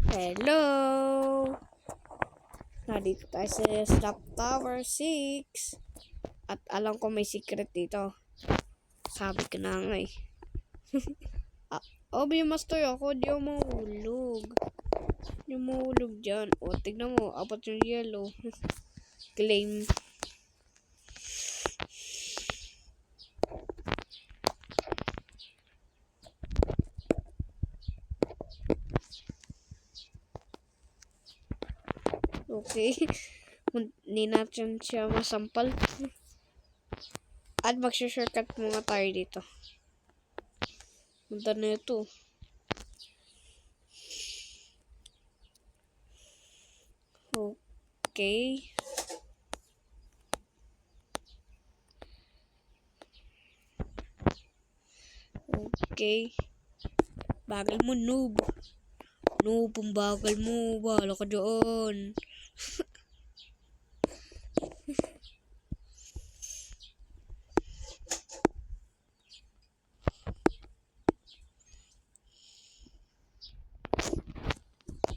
Hello! Nandito tayo sa Slap Tower 6. At alam ko may secret dito. Sabi ko na nga eh. Obi Master ako, di ako mahulog. Di ako mahulog dyan. O, tignan mo, apat yung yellow. Claim. Okay. Hindi natin siya masampal. At mag-shortcut muna tayo dito. Punta na ito. Okay. Okay. Bagal mo, noob. Noob, ang bagal mo. Bahala ka dyan.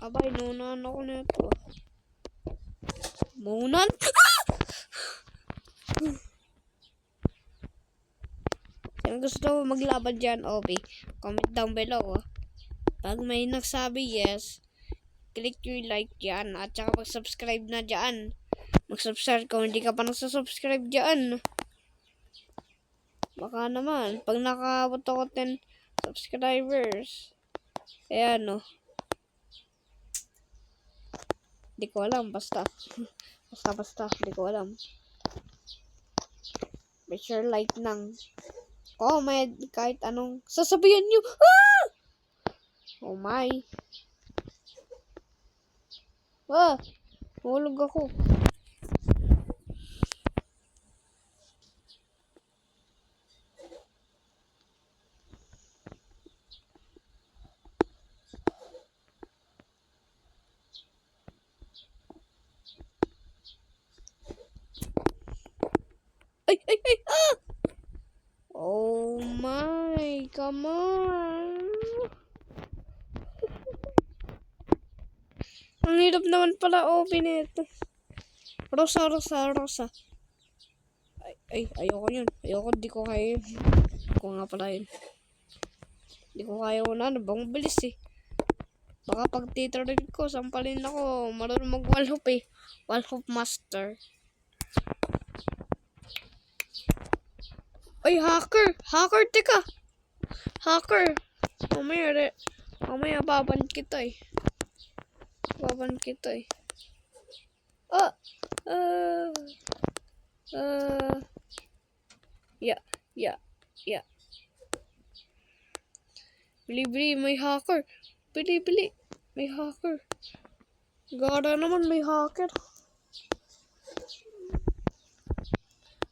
Abay, nunan ako na ito. Munan? Kung gusto mo maglaban dyan, Obi, comment down below. Pag may nagsabi yes, click yung like dyan. At saka mag-subscribe na dyan. Mag-subscribe kung hindi ka pa nagsasubscribe dyan. Baka naman, pag nakabot ako 10 subscribers. Ayan, no. Hindi ko alam, basta. Basta, hindi ko alam. Make sure like nang. Comment kahit anong sasabihan nyo. Ah! Oh my. Ah! Hulog ako. Ay! Ah! Oh my, come on. Ang hirap naman pala open ito. Rosa. Ay, ayoko yun. Ayoko, di ko kaya yun. Ako nga pala yun. Di ko kaya ko na, bang bilis eh. Baka pag titread ko, sampalin ako. Marunong mag-wallhop eh. Wallhop master. Ay, hacker! Hacker, teka! Hacker! Mamaya baban kita eh. Yeah. Bili, may hacker. Bili. May hacker. Gara naman, may hacker.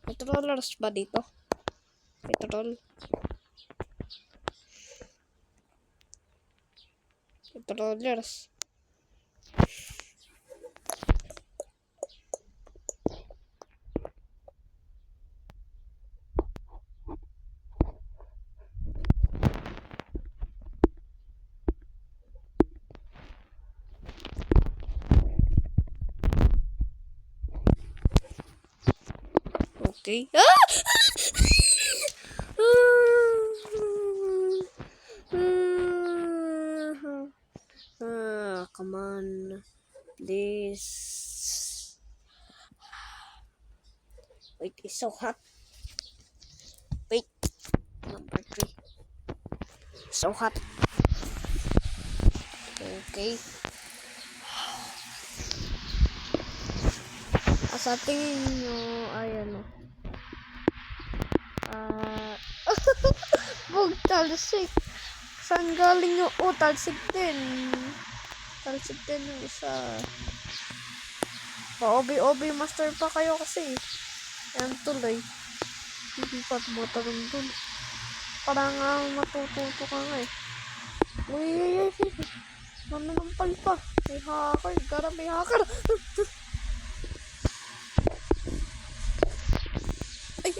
May trollers ba dito? Trollers. Okay. Come on. Please. Wait, it's so hot. Wait. Number 3. So hot. Okay. Sa tingin nyo, ayan o. Bug, talsik. Saan galing nyo? Oh, talsik din. Talsik din yung isa. Pa-obi master pa kayo kasi. Ayan tuloy. Hindi pa tumatanong dun. Parang matututo ka nga eh. Uy. Mananampal pa. May hacker. Gara may hacker. Ay.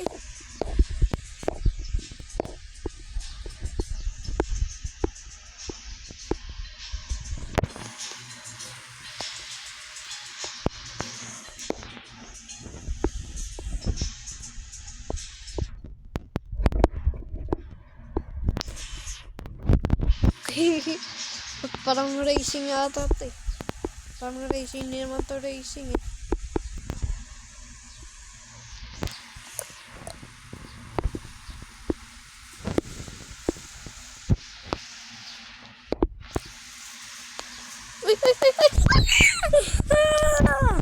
Parang racing yata ito eh. Parang racing, hindi naman to racing eh. Uy, uy, uy, uy! Ah!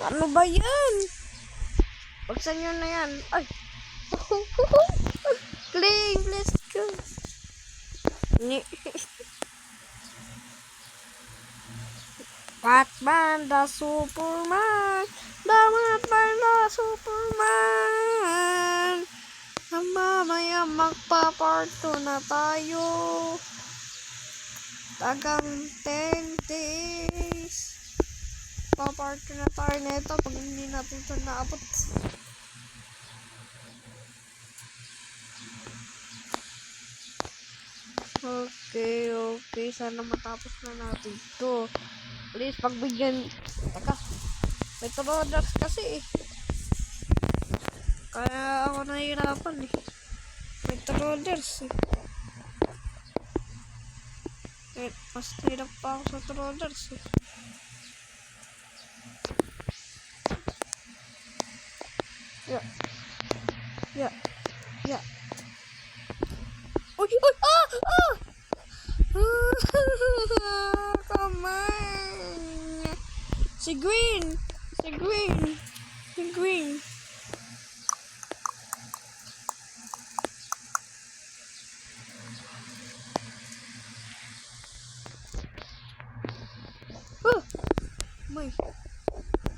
Ano ba yan? Buksan nyo na yan. Ay! Play, let's go. Batman the Superman. Batman the Superman. Mamaya magpa-part 2 na tayo. Tagang 10 days. Pa-part 2 na tayo nito pag hindi natin ito naabot. Okay. Sana matapos na natin ito. Please, pagbigyan. Teka. May troders kasi eh. Kaya ako nahihirapan eh. May troders eh. Mas hirap pa ako sa troders eh. Yeah. Uy! Ah! Come on! Si Green!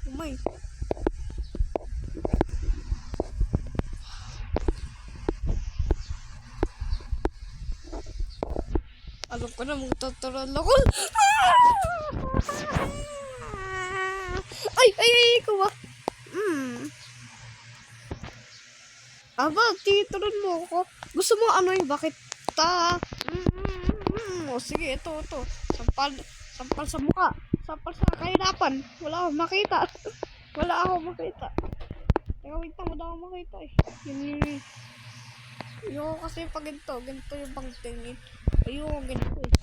Umay. Alam ko na magtuturon ako. Ay, kuha. Aba, tituron mo ako. Gusto mo ano yung bakit ta? O sige, ito. Sampal sa mukha. Sampal sa kahirapan. Wala akong makita. Teka, wait lang, wala akong makita eh. Yun. Ayoko kasi pag ganito yung pang tingin. Ayoko ganito eh.